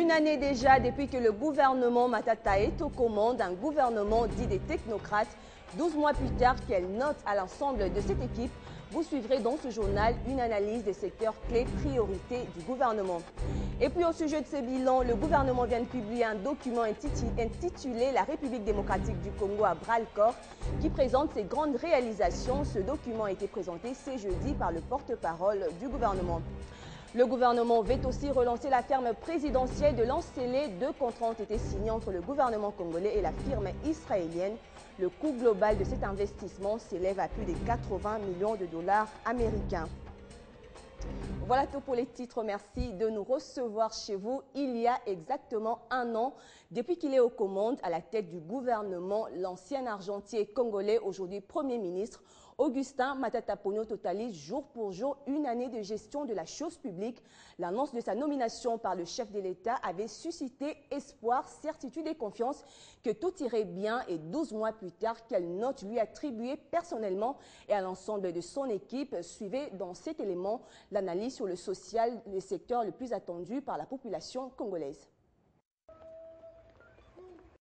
Une année déjà depuis que le gouvernement Matata est aux commandes, un gouvernement dit des technocrates. 12 mois plus tard, quelle note à l'ensemble de cette équipe? Vous suivrez dans ce journal une analyse des secteurs clés priorités du gouvernement. Et puis au sujet de ce bilan, le gouvernement vient de publier un document intitulé La République démocratique du Congo à bras-le-corps qui présente ses grandes réalisations. Ce document a été présenté ce jeudi par le porte-parole du gouvernement. Le gouvernement veut aussi relancer la ferme présidentielle de Lansele. 2 contrats ont été signés entre le gouvernement congolais et la firme israélienne. Le coût global de cet investissement s'élève à plus de 80 millions de dollars américains. Voilà tout pour les titres. Merci de nous recevoir chez vous. Il y a exactement un an, depuis qu'il est aux commandes à la tête du gouvernement, l'ancien argentier congolais, aujourd'hui Premier ministre, Augustin Matata Ponyo totalise jour pour jour une année de gestion de la chose publique. L'annonce de sa nomination par le chef de l'État avait suscité espoir, certitude et confiance que tout irait bien. Et 12 mois plus tard, quelle note lui attribuer personnellement et à l'ensemble de son équipe? Suivez dans cet élément l'analyse sur le social, le secteur le plus attendu par la population congolaise.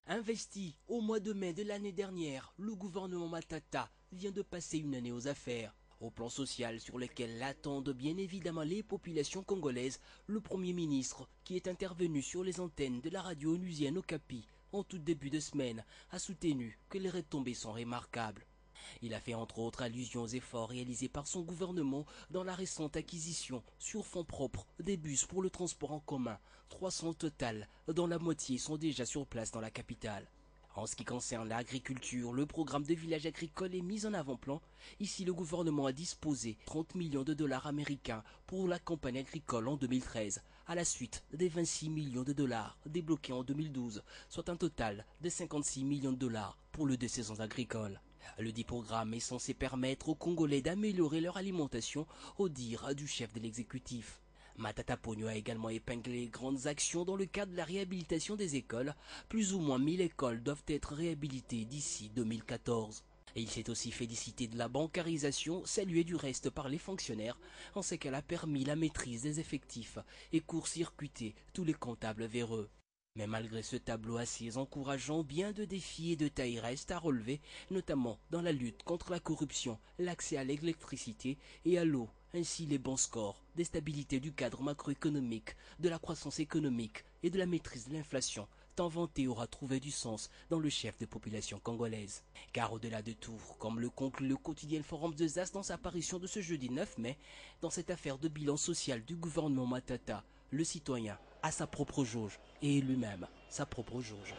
Investi au mois de mai de l'année dernière, le gouvernement Matata vient de passer une année aux affaires. Au plan social sur lequel l'attendent bien évidemment les populations congolaises, le Premier ministre, qui est intervenu sur les antennes de la radio onusienne Okapi en tout début de semaine, a soutenu que les retombées sont remarquables. Il a fait entre autres allusion aux efforts réalisés par son gouvernement dans la récente acquisition sur fonds propres des bus pour le transport en commun, 300 au total, dont la moitié sont déjà sur place dans la capitale. En ce qui concerne l'agriculture, le programme de village agricole est mis en avant-plan. Ici, le gouvernement a disposé 30 millions de dollars américains pour la campagne agricole en 2013, à la suite des 26 millions de dollars débloqués en 2012, soit un total de 56 millions de dollars pour les 2 saisons agricoles. Le dit programme est censé permettre aux Congolais d'améliorer leur alimentation, au dire du chef de l'exécutif. Matata Ponyo a également épinglé les grandes actions dans le cadre de la réhabilitation des écoles. Plus ou moins 1000 écoles doivent être réhabilitées d'ici 2014. Et il s'est aussi félicité de la bancarisation, saluée du reste par les fonctionnaires, en ce qu'elle a permis la maîtrise des effectifs et court-circuité tous les comptables véreux. Mais malgré ce tableau assez encourageant, bien de défis et de tailles restent à relever, notamment dans la lutte contre la corruption, l'accès à l'électricité et à l'eau, ainsi les bons scores, des stabilités du cadre macroéconomique, de la croissance économique et de la maîtrise de l'inflation, tant vanté aura trouvé du sens dans le chef des populations congolaises. Car au-delà de tout, comme le conclut le quotidien Forum de Zas dans sa parution de ce jeudi 9 mai, dans cette affaire de bilan social du gouvernement Matata, le citoyen a sa propre jauge et lui-même sa propre jauge.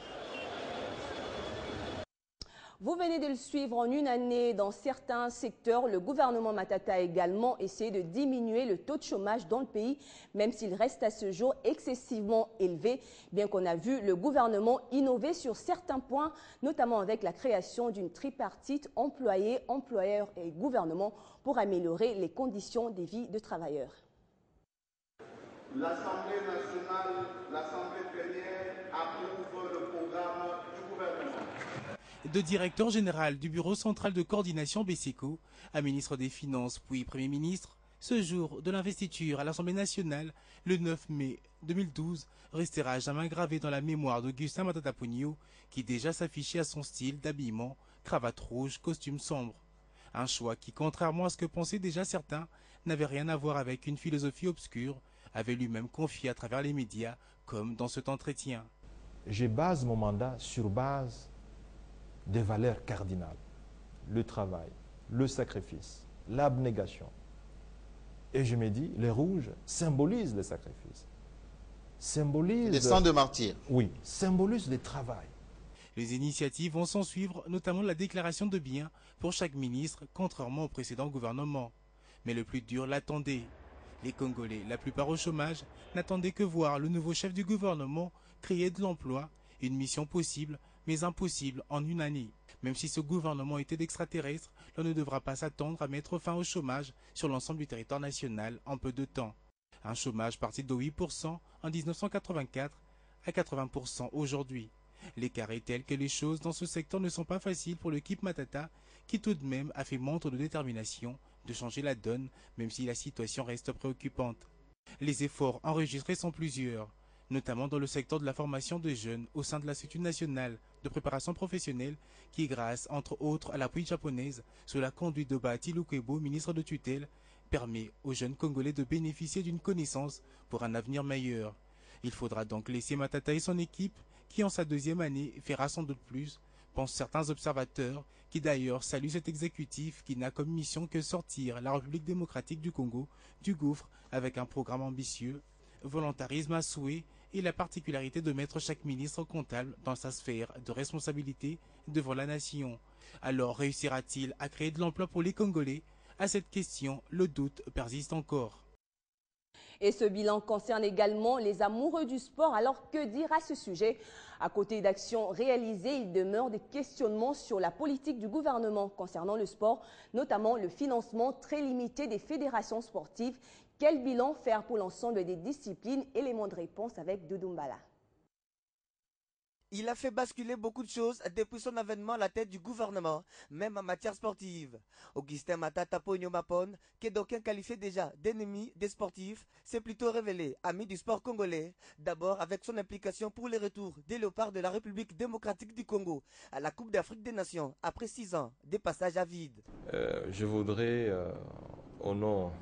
Vous venez de le suivre en une année dans certains secteurs. Le gouvernement Matata a également essayé de diminuer le taux de chômage dans le pays, même s'il reste à ce jour excessivement élevé. Bien qu'on a vu le gouvernement innover sur certains points, notamment avec la création d'une tripartite employés, employeurs et gouvernement pour améliorer les conditions de vie des travailleurs. L'Assemblée nationale, l'Assemblée plénière approuve le programme du gouvernement. De directeur général du Bureau central de coordination BCECO à ministre des Finances puis Premier ministre, ce jour de l'investiture à l'Assemblée nationale, le 9 mai 2012, restera à jamais gravé dans la mémoire d'Augustin Matata Ponyo, qui déjà s'affichait à son style d'habillement, cravate rouge, costume sombre. Un choix qui, contrairement à ce que pensaient déjà certains, n'avait rien à voir avec une philosophie obscure, avait lui-même confié à travers les médias, comme dans cet entretien. Je base mon mandat sur base des valeurs cardinales. Le travail, le sacrifice, l'abnégation. Et je me dis, les rouges symbolisent le sacrifice. Symbolisent... Les sangs de martyrs. Oui, symbolisent le travail. Les initiatives vont s'en suivre, notamment la déclaration de biens pour chaque ministre, contrairement au précédent gouvernement. Mais le plus dur l'attendait. Les Congolais, la plupart au chômage, n'attendaient que voir le nouveau chef du gouvernement créer de l'emploi, une mission possible, mais impossible en une année. Même si ce gouvernement était d'extraterrestre, l'on ne devra pas s'attendre à mettre fin au chômage sur l'ensemble du territoire national en peu de temps. Un chômage parti de 8% en 1984 à 80% aujourd'hui. L'écart est tel que les choses dans ce secteur ne sont pas faciles pour l'équipe Matata, qui tout de même a fait montre de détermination de changer la donne, même si la situation reste préoccupante. Les efforts enregistrés sont plusieurs. notamment dans le secteur de la formation de jeunes au sein de l'Institut national de préparation professionnelle qui, grâce entre autres à l'appui japonaise sous la conduite de Bahati Lukwebo, ministre de tutelle, permet aux jeunes Congolais de bénéficier d'une connaissance pour un avenir meilleur. Il faudra donc laisser Matata et son équipe, qui en sa 2e année fera sans doute plus, pensent certains observateurs, qui d'ailleurs saluent cet exécutif qui n'a comme mission que sortir la République démocratique du Congo du gouffre avec un programme ambitieux, volontarisme à souhait et la particularité de mettre chaque ministre comptable dans sa sphère de responsabilité devant la nation. Alors réussira-t-il à créer de l'emploi pour les Congolais? À cette question, le doute persiste encore. Et ce bilan concerne également les amoureux du sport. Alors que dire à ce sujet? À côté d'actions réalisées, il demeure des questionnements sur la politique du gouvernement concernant le sport, notamment le financement très limité des fédérations sportives. Quel bilan faire pour l'ensemble des disciplines? Élément de réponse avec Doudou Mbala. Il a fait basculer beaucoup de choses depuis son avènement à la tête du gouvernement, même en matière sportive. Augustin Matata Ponyo Mapon, que d'aucuns qualifiaient déjà d'ennemi des sportifs, s'est plutôt révélé ami du sport congolais, d'abord avec son implication pour les retours des léopards de la République démocratique du Congo à la Coupe d'Afrique des Nations, après 6 ans, des passages à vide. Je voudrais, au nom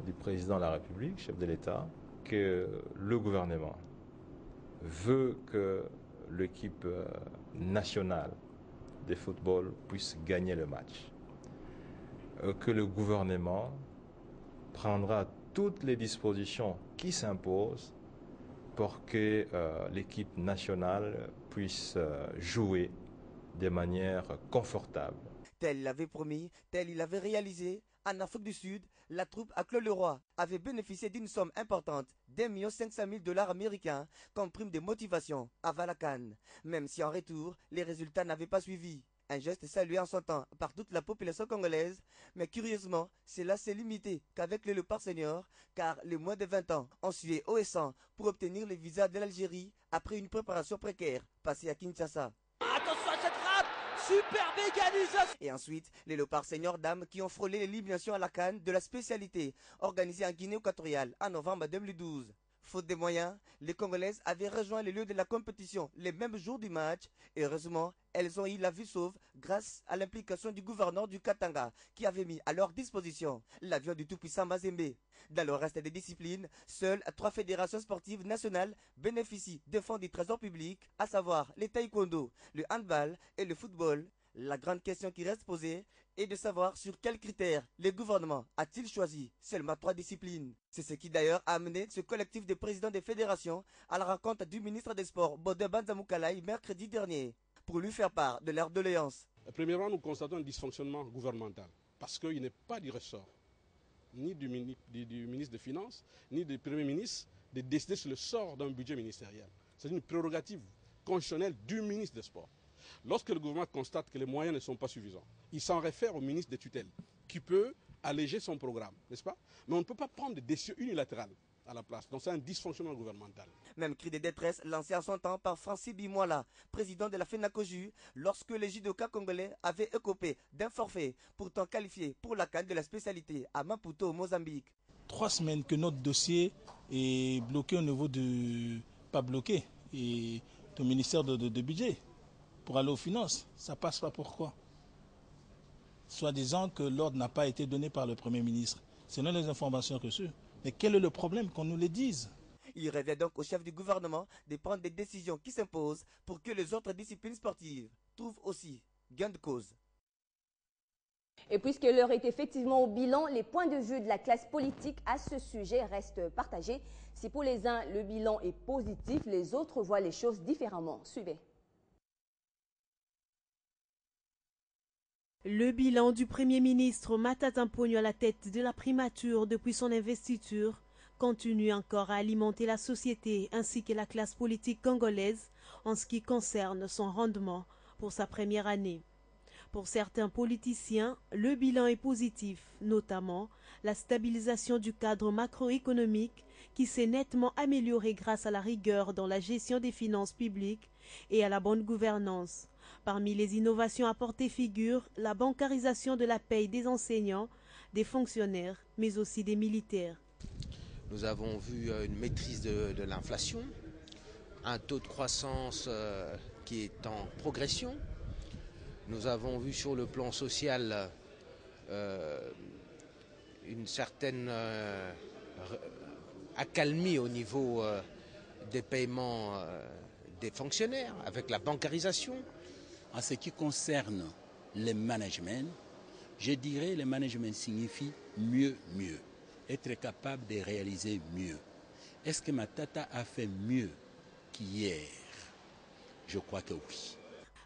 du président de la République, chef de l'État, que le gouvernement veut que l'équipe nationale de football puisse gagner le match. Que le gouvernement prendra toutes les dispositions qui s'imposent pour que l'équipe nationale puisse jouer de manière confortable. Tel il l'avait promis, tel il l'avait réalisé, en Afrique du Sud, la troupe à Claude Leroy avait bénéficié d'une somme importante d'1 500 000 $ américains comme prime de motivation avant la CAN, même si en retour, les résultats n'avaient pas suivi. Un geste salué en son temps par toute la population congolaise, mais curieusement, cela s'est limité qu'avec les léopards seniors, car les moins de 20 ans ont sué haut et sang pour obtenir le visa de l'Algérie après une préparation précaire passée à Kinshasa. Attention à cette frappe! Superbe égalisation! Et ensuite, les léopards seniors dames qui ont frôlé l'élimination à la CAN de la spécialité organisée en Guinée équatoriale en novembre 2012. Faute de moyens, les Congolaises avaient rejoint les lieux de la compétition les mêmes jours du match. Et heureusement, elles ont eu la vie sauve grâce à l'implication du gouverneur du Katanga qui avait mis à leur disposition l'avion du tout-puissant Mazembe. Dans le reste des disciplines, seules 3 fédérations sportives nationales bénéficient des fonds du trésor public, à savoir le taekwondo, le handball et le football. La grande question qui reste posée est de savoir sur quels critères le gouvernement a-t-il choisi seulement 3 disciplines. C'est ce qui d'ailleurs a amené ce collectif de présidents des fédérations à la rencontre du ministre des Sports, Bodé Banzamoukalai, mercredi dernier, pour lui faire part de leur doléance. Premièrement, nous constatons un dysfonctionnement gouvernemental, parce qu'il n'est pas du ressort ni du ministre des Finances, ni du Premier ministre, de décider sur le sort d'un budget ministériel. C'est une prérogative constitutionnelle du ministre des Sports. Lorsque le gouvernement constate que les moyens ne sont pas suffisants, il s'en réfère au ministre des tutelles, qui peut alléger son programme, n'est-ce pas? Mais on ne peut pas prendre des décisions unilatérales à la place. Donc c'est un dysfonctionnement gouvernemental. Même cri de détresse lancé en son temps par Francis Bimola, président de la FENACOJU, lorsque les judokas congolais avaient écopé d'un forfait pourtant qualifié pour la CAN de la spécialité à Maputo, au Mozambique. 3 semaines que notre dossier est bloqué au niveau de... pas bloqué, et au ministère de budget pour aller aux finances. Ça passe pas pourquoi? Soi-disant que l'ordre n'a pas été donné par le Premier ministre. Selon les informations reçues. Mais quel est le problème? Qu'on nous le dise. Il revient donc au chef du gouvernement de prendre des décisions qui s'imposent pour que les autres disciplines sportives trouvent aussi gain de cause. Et puisque l'heure est effectivement au bilan, les points de vue de la classe politique à ce sujet restent partagés. Si pour les uns le bilan est positif, les autres voient les choses différemment. Suivez. Le bilan du Premier ministre Matata Ponyo à la tête de la primature depuis son investiture continue encore à alimenter la société ainsi que la classe politique congolaise en ce qui concerne son rendement pour sa première année. Pour certains politiciens, le bilan est positif, notamment la stabilisation du cadre macroéconomique qui s'est nettement amélioré grâce à la rigueur dans la gestion des finances publiques et à la bonne gouvernance. Parmi les innovations apportées figure la bancarisation de la paye des enseignants, des fonctionnaires, mais aussi des militaires. Nous avons vu une maîtrise de l'inflation, un taux de croissance qui est en progression. Nous avons vu sur le plan social une certaine accalmie au niveau des paiements des fonctionnaires avec la bancarisation. En ce qui concerne le management, je dirais que le management signifie mieux, être capable de réaliser mieux. Est-ce que Matata a fait mieux qu'hier? Je crois que oui.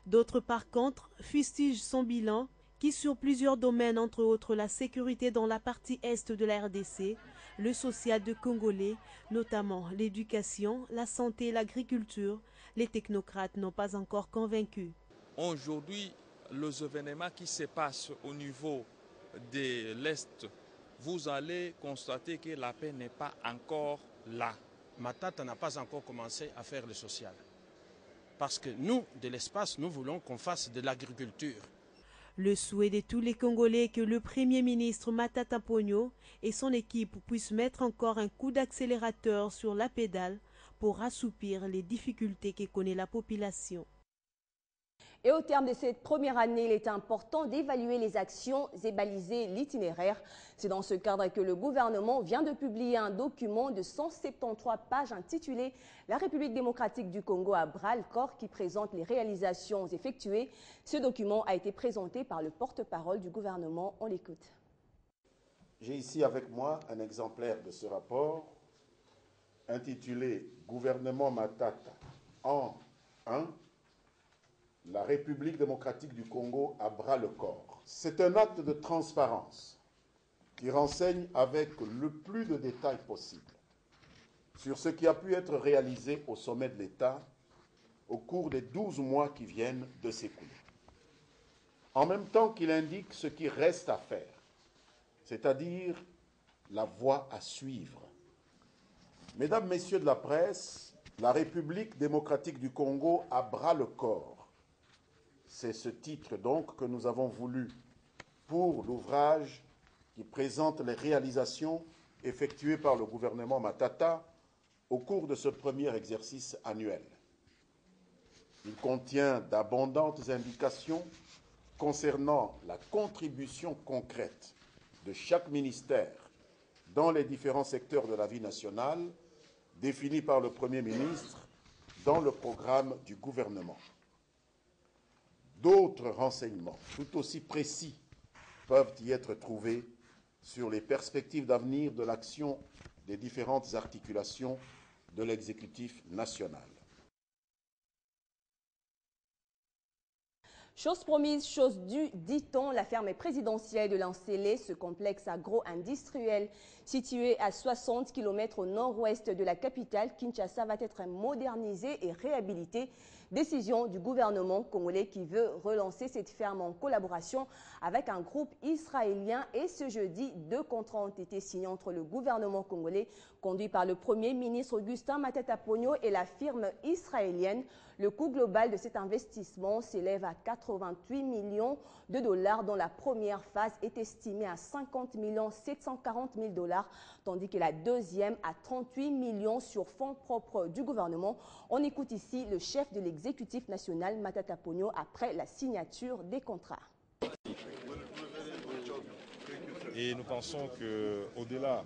D'autres, par contre, fustigent son bilan qui, sur plusieurs domaines, entre autres la sécurité dans la partie est de la RDC, le social de Congolais, notamment l'éducation, la santé et l'agriculture, les technocrates n'ont pas encore convaincu. Aujourd'hui, les événements qui se passent au niveau de l'Est, vous allez constater que la paix n'est pas encore là. Matata n'a pas encore commencé à faire le social. Parce que nous, de l'espace, nous voulons qu'on fasse de l'agriculture. Le souhait de tous les Congolais est que le Premier ministre Matata Ponyo et son équipe puissent mettre encore un coup d'accélérateur sur la pédale pour assoupir les difficultés que connaît la population. Et au terme de cette première année, il est important d'évaluer les actions et baliser l'itinéraire. C'est dans ce cadre que le gouvernement vient de publier un document de 173 pages intitulé « La République démocratique du Congo à bras-le-corps » qui présente les réalisations effectuées. Ce document a été présenté par le porte-parole du gouvernement. On l'écoute. J'ai ici avec moi un exemplaire de ce rapport intitulé « Gouvernement Matata en 1 ». La République démocratique du Congo à bras-le-corps. C'est un acte de transparence qui renseigne avec le plus de détails possible sur ce qui a pu être réalisé au sommet de l'État au cours des 12 mois qui viennent de s'écouler. En même temps qu'il indique ce qui reste à faire, c'est-à-dire la voie à suivre. Mesdames, Messieurs de la presse, la République démocratique du Congo à bras-le-corps. C'est ce titre donc que nous avons voulu pour l'ouvrage qui présente les réalisations effectuées par le gouvernement Matata au cours de ce premier exercice annuel. Il contient d'abondantes indications concernant la contribution concrète de chaque ministère dans les différents secteurs de la vie nationale définis par le Premier ministre dans le programme du gouvernement. D'autres renseignements, tout aussi précis, peuvent y être trouvés sur les perspectives d'avenir de l'action des différentes articulations de l'exécutif national. Chose promise, chose due, dit-on, la ferme présidentielle de l'Ancélé, ce complexe agro-industriel situé à 60 km au nord-ouest de la capitale, Kinshasa, va être modernisé et réhabilité. Décision du gouvernement congolais qui veut relancer cette ferme en collaboration avec un groupe israélien. Et ce jeudi, 2 contrats ont été signés entre le gouvernement congolais, conduit par le Premier ministre Augustin Matata Ponyo, et la firme israélienne. Le coût global de cet investissement s'élève à 88 millions de dollars, dont la première phase est estimée à 50 740 000 dollars, tandis que la deuxième à 38 millions sur fonds propres du gouvernement. On écoute ici le chef de l'exécutif national, Matata Ponyo, après la signature des contrats. Et nous pensons qu'au-delà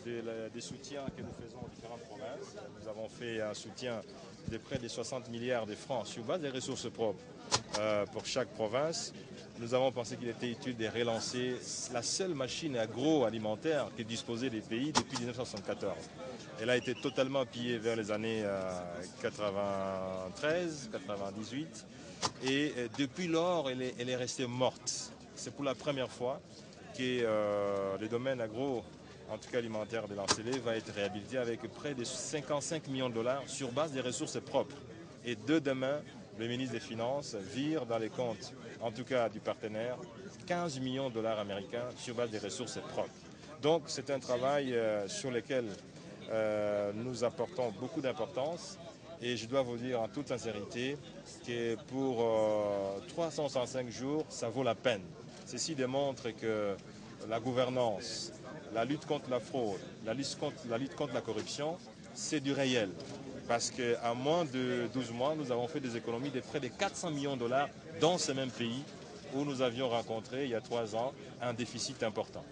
des soutiens que nous faisons aux différentes provinces, nous avons fait un soutien de près de 60 milliards de francs sur base des ressources propres pour chaque province. Nous avons pensé qu'il était utile de relancer la seule machine agroalimentaire qui disposait des pays depuis 1974. Elle a été totalement pillée vers les années 93, 98 et depuis lors elle est restée morte. C'est pour la première fois que le domaine agro, en tout cas alimentaire de l'Ancélé, va être réhabilité avec près de 55 millions de dollars sur base des ressources propres. Et de demain, le ministre des Finances vire dans les comptes, en tout cas du partenaire, 15 millions de dollars américains sur base des ressources propres. Donc c'est un travail sur lequel nous apportons beaucoup d'importance. Et je dois vous dire en toute sincérité que pour 365 jours, ça vaut la peine. Ceci démontre que la gouvernance la lutte contre la fraude, la lutte contre la corruption, c'est du réel. Parce qu'à moins de 12 mois, nous avons fait des économies de près de 400 millions de dollars dans ce même pays où nous avions rencontré, il y a 3 ans, un déficit important.